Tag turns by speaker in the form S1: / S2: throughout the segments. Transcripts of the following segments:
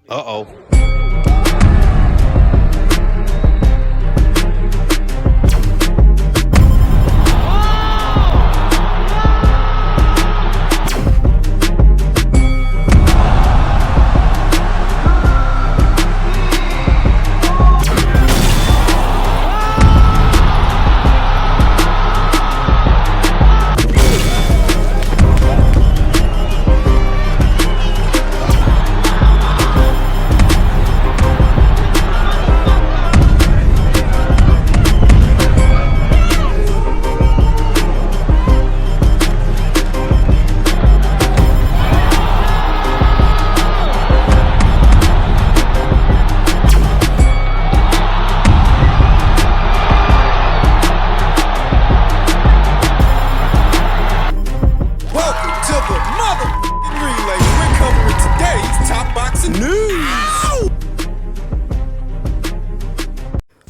S1: Uh-oh.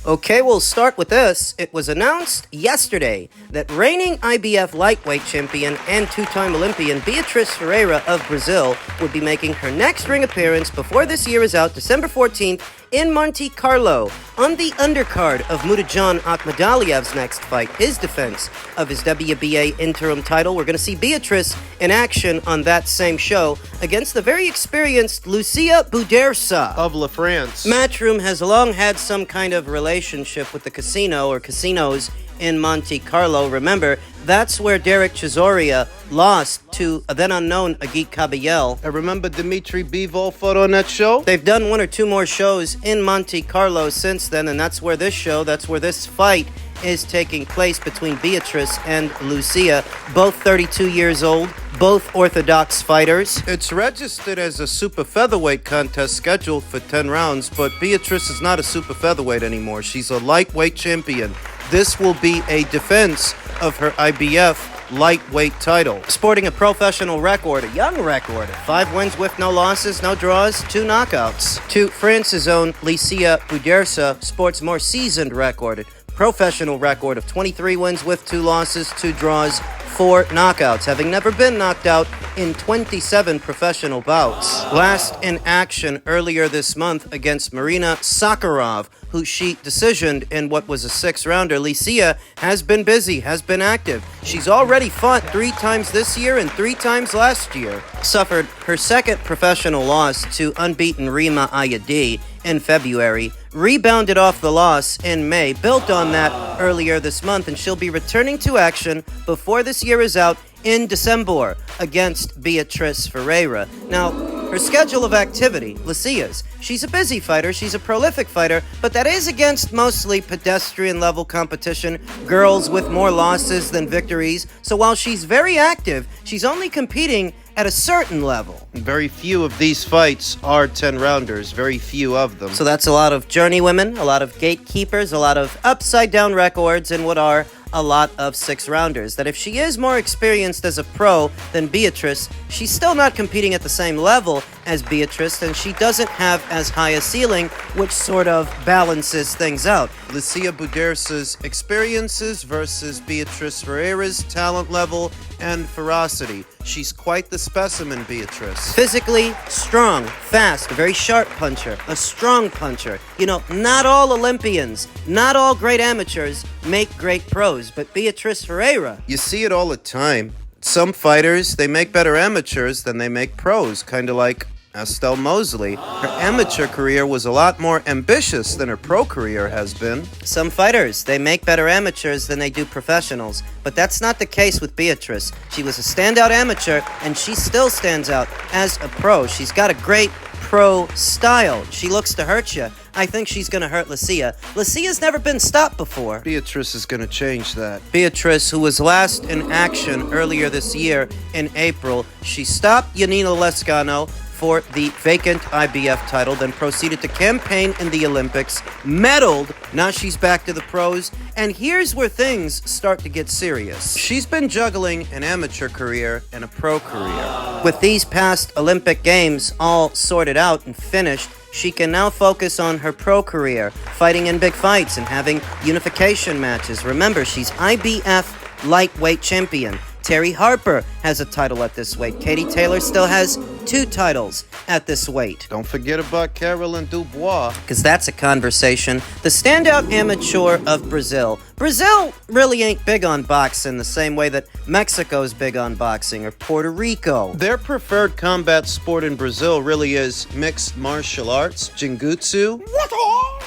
S2: Okay, we'll start with this. It was announced yesterday that reigning IBF lightweight champion and two-time Olympian Beatriz Ferreira of Brazil would be making her next ring appearance before this year is out, December 14th, in Monte Carlo, on the undercard of Murodjon Akhmadaliev's next fight, his defense of his WBA interim title. We're going to see Beatriz in action on that same show against the very experienced Lucia Boudersa
S1: Of La France.
S2: Matchroom has long had some kind of relationship with the casino or casinos in Monte Carlo. Remember, that's where Derek Chisora lost to a then unknown Agit Kabayel.
S1: I remember Dimitri Bivol fought on that show.
S2: They've done one or two more shows in Monte Carlo since then, and that's where this fight is taking place between Beatriz and Lucia, both 32 years old, both orthodox fighters.
S1: It's registered as a super featherweight contest scheduled for 10 rounds, but Beatriz is not a super featherweight anymore. She's a lightweight champion. This will be a defense of her IBF lightweight title.
S2: Sporting a professional record, a young record, 5 wins with no losses, no draws, 2 knockouts. To France's own Lucia Boudersa sports a more seasoned record, professional record of 23 wins with 2 losses, 2 draws, 4 knockouts, having never been knocked out in 27 professional bouts. Last in action earlier this month against Marina Sakharov, who she decisioned in what was a 6-rounder. Lucia has been busy, has been active. She's already fought 3 times this year and 3 times last year. Suffered her second professional loss to unbeaten Rima Ayadi in February. Rebounded off the loss in May, built on that earlier this month, and she'll be returning to action before this year is out in December against Beatriz Ferreira. Now, her schedule of activity, Lucia's, she's a busy fighter, she's a prolific fighter, but that is against mostly pedestrian-level competition, girls with more losses than victories. So while she's very active, she's only competing at a certain level.
S1: Very few of these fights are 10-rounders, very few of them.
S2: So that's a lot of journeywomen, a lot of gatekeepers, a lot of upside-down records, and what are a lot of 6-rounders. That if she is more experienced as a pro than Beatriz, she's still not competing at the same level as Beatriz, and she doesn't have as high a ceiling, which sort of balances things out.
S1: Lucia Boudersa's experiences versus Beatriz Ferreira's talent level and ferocity. She's quite the specimen, Beatriz.
S2: Physically strong, fast, a very sharp puncher, a strong puncher. You know, not all Olympians, not all great amateurs make great pros, but Beatriz Ferreira.
S1: You see it all the time. Some fighters, they make better amateurs than they make pros, kind of like Estelle Mosley. Her amateur career was a lot more ambitious than her pro career has been.
S2: Some fighters, they make better amateurs than they do professionals, but that's not the case with Beatriz. She was a standout amateur, and she still stands out as a pro. She's got a great pro style. She looks to hurt you. I think she's going to hurt Lucia. Lucia's never been stopped before.
S1: Beatriz is going to change that.
S2: Beatriz, who was last in action earlier this year in April, she stopped Yanina Lescano for the vacant IBF title, then proceeded to campaign in the Olympics, medaled, now she's back to the pros, and here's where things start to get serious. She's been juggling an amateur career and a pro career. With these past Olympic Games all sorted out and finished, she can now focus on her pro career, fighting in big fights and having unification matches. Remember, she's IBF lightweight champion. Terry Harper has a title at this weight. Katie Taylor still has 2 titles at this weight.
S1: Don't forget about Carolyn Dubois.
S2: Because that's a conversation. The standout amateur of Brazil. Brazil really ain't big on boxing the same way that Mexico's big on boxing, or Puerto Rico.
S1: Their preferred combat sport in Brazil really is mixed martial arts, Jinjutsu,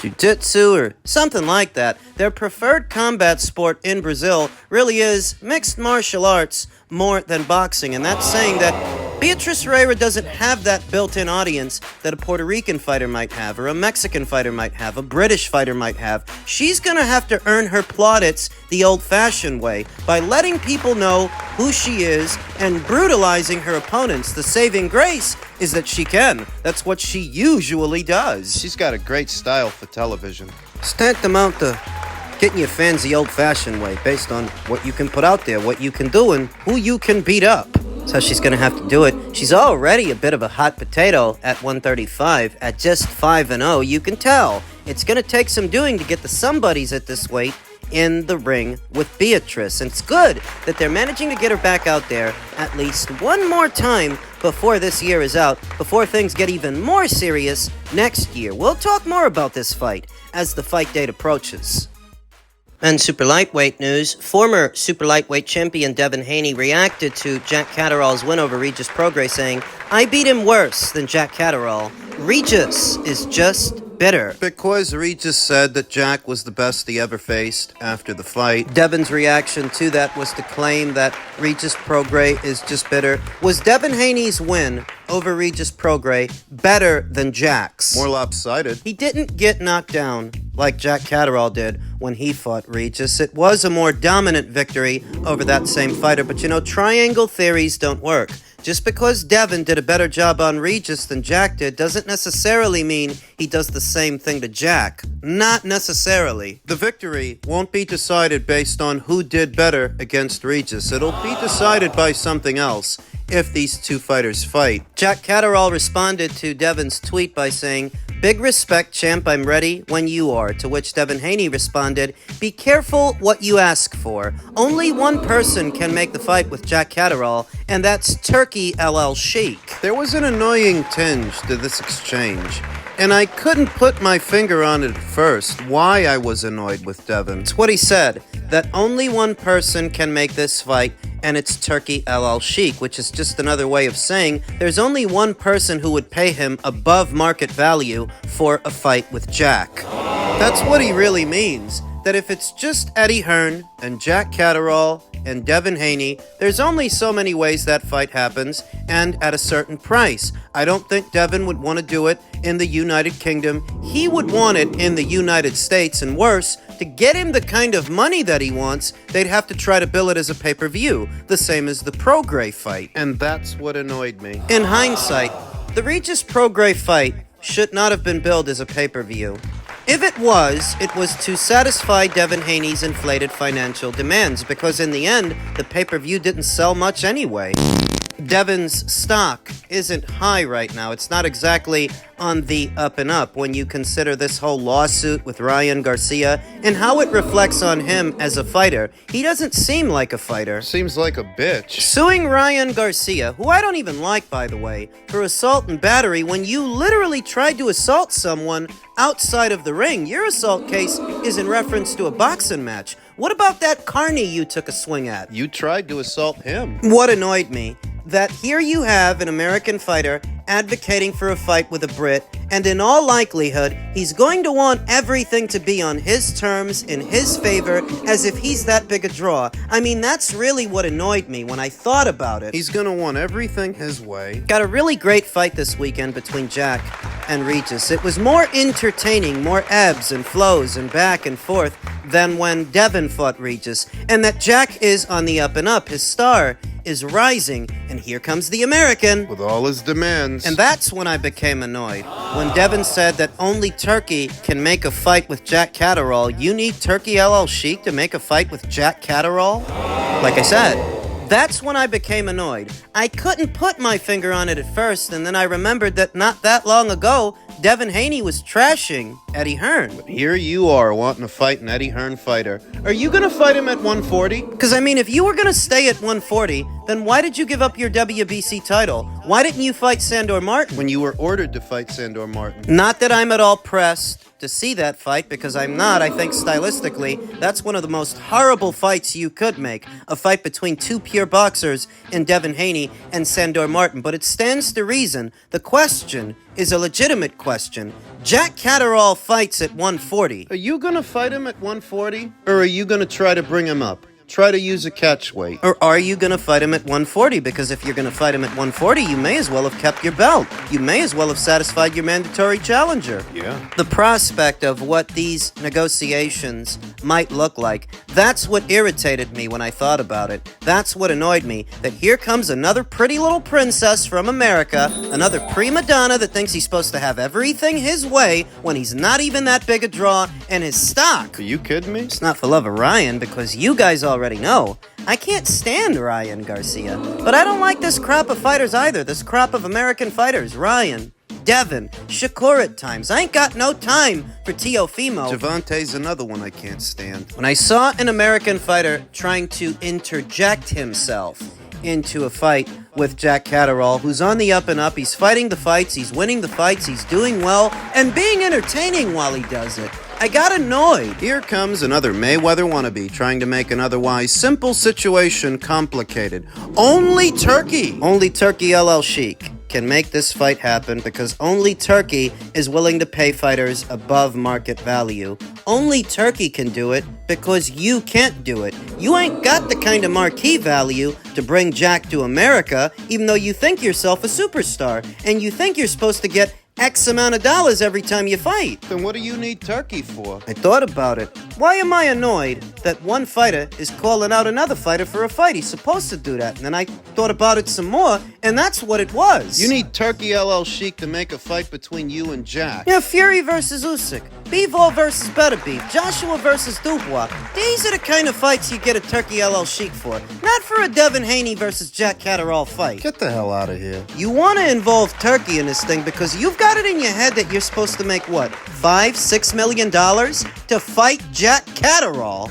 S2: Jiu-jitsu, or something like that. Their preferred combat sport in Brazil really is mixed martial arts more than boxing, and that's saying that Beatriz Ferreira doesn't have that built-in audience that a Puerto Rican fighter might have, or a Mexican fighter might have, a British fighter might have. She's gonna have to earn her plaudits the old-fashioned way, by letting people know who she is and brutalizing her opponents. The saving grace is that she can. That's what she usually does.
S1: She's got a great style for television.
S2: It's tantamount to getting your fans the old-fashioned way, based on what you can put out there, what you can do, and who you can beat up. That's how she's gonna have to do it. She's already a bit of a hot potato at 135. At just 5-0, you can tell. It's gonna take some doing to get the somebodies at this weight in the ring with Beatriz. And it's good that they're managing to get her back out there at least one more time before this year is out, before things get even more serious next year. We'll talk more about this fight as the fight date approaches. And super lightweight news, former super lightweight champion Devin Haney reacted to Jack Catterall's win over Regis Prograis, saying, "I beat him worse than Jack Catterall. Regis is just bitter."
S1: Because Regis said that Jack was the best he ever faced after the fight.
S2: Devin's reaction to that was to claim that Regis Prograis is just bitter. Was Devin Haney's win over Regis Prograis better than Jack's?
S1: More lopsided.
S2: He didn't get knocked down like Jack Catterall did when he fought Regis. It was a more dominant victory over that same fighter, but you know, triangle theories don't work. Just because Devin did a better job on Regis than Jack did doesn't necessarily mean he does the same thing to Jack. Not necessarily.
S1: The victory won't be decided based on who did better against Regis. It'll be decided by something else if these two fighters fight.
S2: Jack Catterall responded to Devin's tweet by saying, "Big respect, champ, I'm ready when you are," to which Devin Haney responded, "Be careful what you ask for. Only one person can make the fight with Jack Catterall, and that's Turkey LL Sheik."
S1: There was an annoying tinge to this exchange, and I couldn't put my finger on it at first, why I was annoyed with Devin.
S2: It's what he said, that only one person can make this fight, and it's Turkey LL Sheik, which is just another way of saying there's only one person who would pay him above market value for a fight with Jack. That's what he really means, that if it's just Eddie Hearn and Jack Catterall and Devin Haney, there's only so many ways that fight happens, and at a certain price. I don't think Devin would want to do it in the United Kingdom. He would want it in the United States, and worse, to get him the kind of money that he wants, they'd have to try to bill it as a pay-per-view, the same as the Prograis fight.
S1: And that's what annoyed me.
S2: In hindsight, the Regis Prograis fight should not have been billed as a pay-per-view. If it was to satisfy Devin Haney's inflated financial demands, because in the end, the pay-per-view didn't sell much anyway. Devin's stock isn't high right now. It's not exactly on the up and up when you consider this whole lawsuit with Ryan Garcia and how it reflects on him as a fighter. He doesn't seem like a fighter.
S1: Seems like a bitch.
S2: Suing Ryan Garcia, who I don't even like, by the way, for assault and battery when you literally tried to assault someone outside of the ring. Your assault case is in reference to a boxing match. What about that Carney you took a swing at?
S1: You tried to assault him.
S2: What annoyed me, that here you have an American fighter advocating for a fight with a Brit, and in all likelihood, he's going to want everything to be on his terms, in his favor, as if he's that big a draw. I mean, that's really what annoyed me when I thought about it.
S1: He's gonna want everything his way.
S2: Got a really great fight this weekend between Jack and Regis. It was more entertaining, more ebbs and flows and back and forth than when Devin fought Regis. And that Jack is on the up and up. His star is rising, and here comes the American.
S1: With all his demands.
S2: And that's when I became annoyed. When Devin said that only Turkey can make a fight with Jack Catterall. You need Turkey LL Sheik to make a fight with Jack Catterall? Like I said, that's when I became annoyed. I couldn't put my finger on it at first, and then I remembered that not that long ago, Devin Haney was trashing Eddie Hearn.
S1: But here you are wanting to fight an Eddie Hearn fighter. Are you gonna fight him at 140?
S2: Because, I mean, if you were gonna stay at 140, Then why did you give up your WBC title? Why didn't you fight Sandor Martin?
S1: When you were ordered to fight Sandor Martin.
S2: Not that I'm at all pressed to see that fight, because I'm not. I think stylistically, that's one of the most horrible fights you could make. A fight between two pure boxers in Devin Haney and Sandor Martin. But it stands to reason. The question is a legitimate question. Jack Catterall fights at 140.
S1: Are you going to fight him at 140? Or are you going to try to bring him up? Try to use a catch weight.
S2: Or are you going to fight him at 140? Because if you're going to fight him at 140, you may as well have kept your belt. You may as well have satisfied your mandatory challenger.
S1: Yeah.
S2: The prospect of what these negotiations might look like, that's what irritated me when I thought about it. That's what annoyed me, that here comes another pretty little princess from America, another prima donna that thinks he's supposed to have everything his way when he's not even that big a draw in his stock.
S1: Are you kidding me?
S2: It's not for love of Ryan, because you guys already know. I can't stand Ryan Garcia. But I don't like this crop of fighters either. This crop of American fighters. Ryan, Devin, Shakur at times. I ain't got no time for Teofimo.
S1: Javante's another one I can't stand.
S2: When I saw an American fighter trying to interject himself into a fight with Jack Catterall, who's on the up and up, he's fighting the fights, he's winning the fights, he's doing well, and being entertaining while he does it, I got annoyed.
S1: Here comes another Mayweather wannabe trying to make an otherwise simple situation complicated. Only Turkey
S2: LL Sheik can make this fight happen, because only Turkey is willing to pay fighters above market value. Only Turkey can do it because you can't do it. You ain't got the kind of marquee value to bring Jack to America, even though you think yourself a superstar, and you think you're supposed to get X amount of dollars every time you fight.
S1: Then what do you need Turkey for?
S2: I thought about it. Why am I annoyed that one fighter is calling out another fighter for a fight? He's supposed to do that. And then I thought about it some more, and that's what it was.
S1: You need Turkey LL Sheik to make a fight between you and Jack.
S2: Yeah, Fury versus Usyk. Bivol versus Better Beef. Joshua versus Dubois. These are the kind of fights you get a Turkey LL Sheik for. Not for a Devin Haney versus Jack Catterall fight.
S1: Get the hell out of here.
S2: You want to involve Turkey in this thing because you've got it in your head that you're supposed to make, what, $5-6 million to fight Jack Catterall?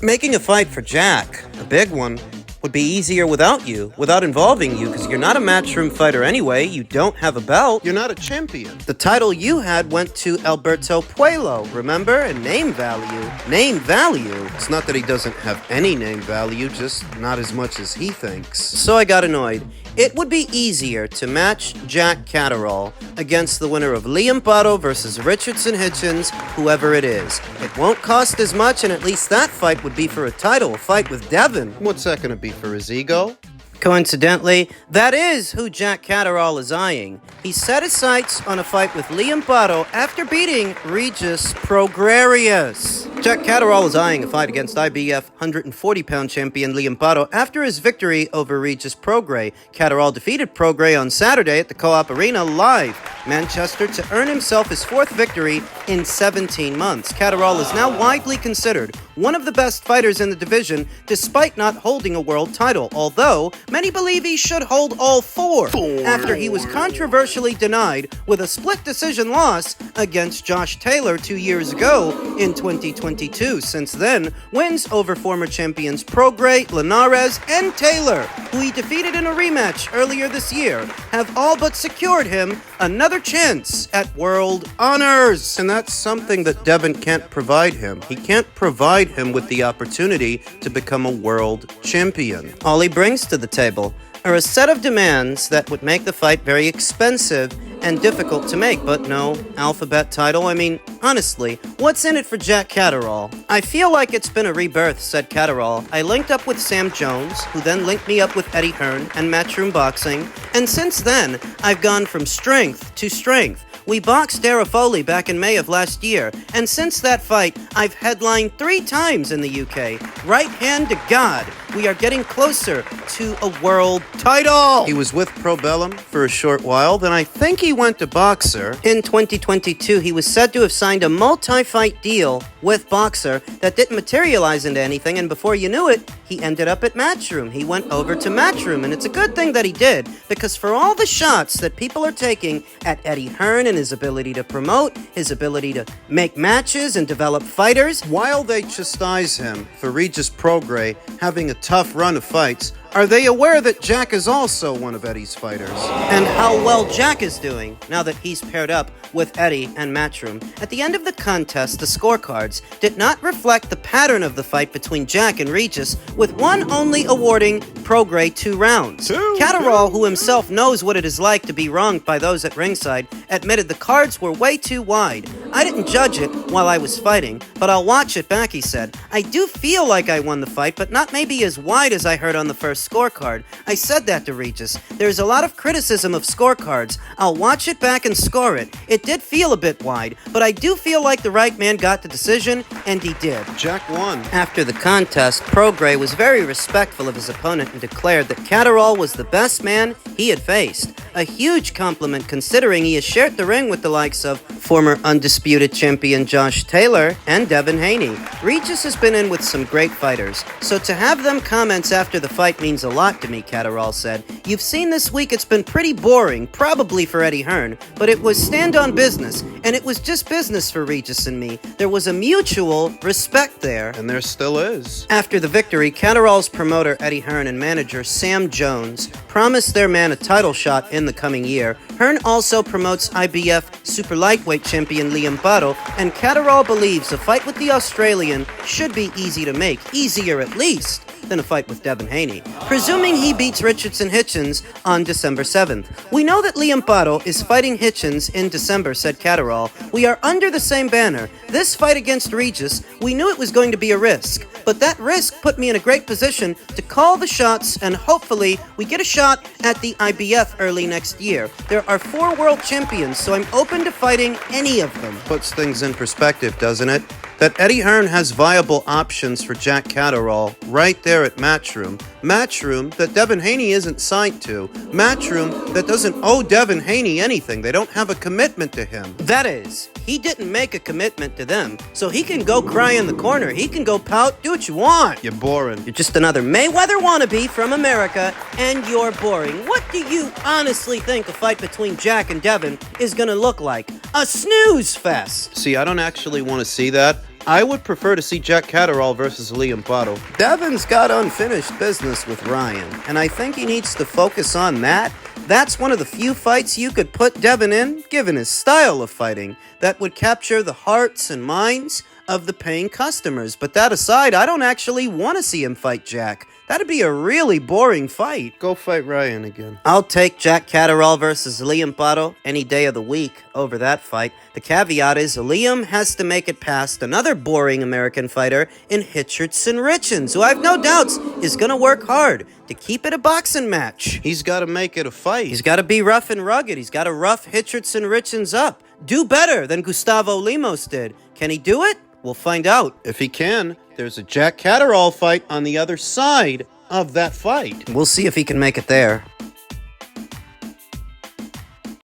S2: Making a fight for Jack, a big one, would be easier without you, without involving you, because you're not a matchroom fighter anyway. You don't have a belt.
S1: You're not a champion.
S2: The title you had went to Alberto Puello, remember? And name value. Name value.
S1: It's not that he doesn't have any name value, just not as much as he thinks.
S2: So I got annoyed. It would be easier to match Jack Catterall against the winner of Liam Paro versus Richardson Hitchens, whoever it is. It won't cost as much, and at least that fight would be for a title, a fight with Devin.
S1: What's that going to be, for his ego?
S2: Coincidentally, that is who Jack Catterall is eyeing. He set his sights on a fight with Liam Paro after beating Regis Progrerius. Jack Catterall is eyeing a fight against IBF 140-pound champion Liam Paro after his victory over Regis Prograis. Catterall defeated Prograis on Saturday at the Co-op Arena live, Manchester, to earn himself his fourth victory in 17 months. Catterall is now widely considered one of the best fighters in the division, despite not holding a world title, although many believe he should hold all four after he was controversially denied with a split decision loss against Josh Taylor 2 years ago in 2022. Since then, wins over former champions Prograis, Linares, and Taylor, who he defeated in a rematch earlier this year, have all but secured him another chance at world honors.
S1: And that's something that Devin can't provide him. He can't provide him with the opportunity to become a world champion.
S2: All he brings to the table are a set of demands that would make the fight very expensive and difficult to make, but no alphabet title. I mean, honestly, what's in it for Jack Catterall? I feel like it's been a rebirth, said Catterall. I linked up with Sam Jones, who then linked me up with Eddie Hearn and Matchroom Boxing, and since then, I've gone from strength to strength. We boxed Dara Foley back in May of last year, and since that fight, I've headlined 3 times in the UK. Right hand to God, we are getting closer to a world title.
S1: He was with Probellum for a short while, then I think he went to Boxer.
S2: In 2022, he was said to have signed a multi-fight deal with Boxer that didn't materialize into anything, and before you knew it, he ended up at Matchroom. He went over to Matchroom, and it's a good thing that he did, because for all the shots that people are taking at Eddie Hearn and his ability to promote, his ability to make matches and develop fighters,
S1: while they chastise him for Regis Prograis having a tough run of fights, Are they aware that Jack is also one of Eddie's fighters?
S2: And how well Jack is doing now that he's paired up with Eddie and Matchroom. At the end of the contest, the scorecards did not reflect the pattern of the fight between Jack and Regis, with one only awarding Prograis 2 rounds. Catterall, who himself knows what it is like to be wronged by those at ringside, admitted the cards were way too wide. I didn't judge it while I was fighting, but I'll watch it back, he said. I do feel like I won the fight, but not maybe as wide as I heard on the first scorecard. I said that to Regis. There's a lot of criticism of scorecards. I'll watch it back and score it. It did feel a bit wide, but I do feel like the right man got the decision, and he did.
S1: Jack won.
S2: After the contest, Prograis was very respectful of his opponent and declared that Catterall was the best man he had faced. A huge compliment considering he has shared the ring with the likes of former undisputed champion Josh Taylor and Devin Haney. Regis has been in with some great fighters, so to have them comments after the fight means a lot to me, Catterall said. You've seen this week it's been pretty boring, probably for Eddie Hearn, but it was stand on business, and it was just business for Regis and me. There was a mutual respect there.
S1: And there still is.
S2: After the victory, Catterall's promoter Eddie Hearn and manager Sam Jones promised their man a title shot in the coming year. Hearn also promotes IBF super lightweight champion Liam Paro, and Catterall believes a fight with the Australian should be easy to make, easier at least than a fight with Devin Haney, presuming he beats Richardson Hitchens on December 7th. We know that Liam Paro is fighting Hitchens in December, said Catterall. We are under the same banner. This fight against Regis, we knew it was going to be a risk, but that risk put me in a great position to call the shots, and hopefully we get a shot at the IBF early next year. There are 4 world champions, so I'm open to fighting any of them.
S1: Puts things in perspective, doesn't it? That Eddie Hearn has viable options for Jack Catterall right there at Matchroom. Matchroom that Devin Haney isn't signed to. Matchroom that doesn't owe Devin Haney anything. They don't have a commitment to him.
S2: That is, he didn't make a commitment to them, so he can go cry in the corner. He can go pout, do what you want.
S1: You're boring.
S2: You're just another Mayweather wannabe from America, and you're boring. What do you honestly think a fight between Jack and Devin is gonna look like? A snooze fest.
S1: See, I don't actually want to see that. I would prefer to see Jack Catterall versus Liam Paro.
S2: Devin's got unfinished business with Ryan, and I think he needs to focus on that. That's one of the few fights you could put Devin in, given his style of fighting, that would capture the hearts and minds of the paying customers. But that aside, I don't actually want to see him fight Jack. That'd be a really boring fight.
S1: Go fight Ryan again.
S2: I'll take Jack Catterall versus Liam Paro any day of the week over that fight. The caveat is Liam has to make it past another boring American fighter in Richardson Richens, who I have no doubts is going to work hard to keep it a boxing match.
S1: He's got to make it a fight.
S2: He's got to be rough and rugged. He's got to rough Richardson Richens up. Do better than Gustavo Lemos did. Can he do it? We'll find out.
S1: If he can, there's a Jack Catterall fight on the other side of that fight.
S2: We'll see if he can make it there.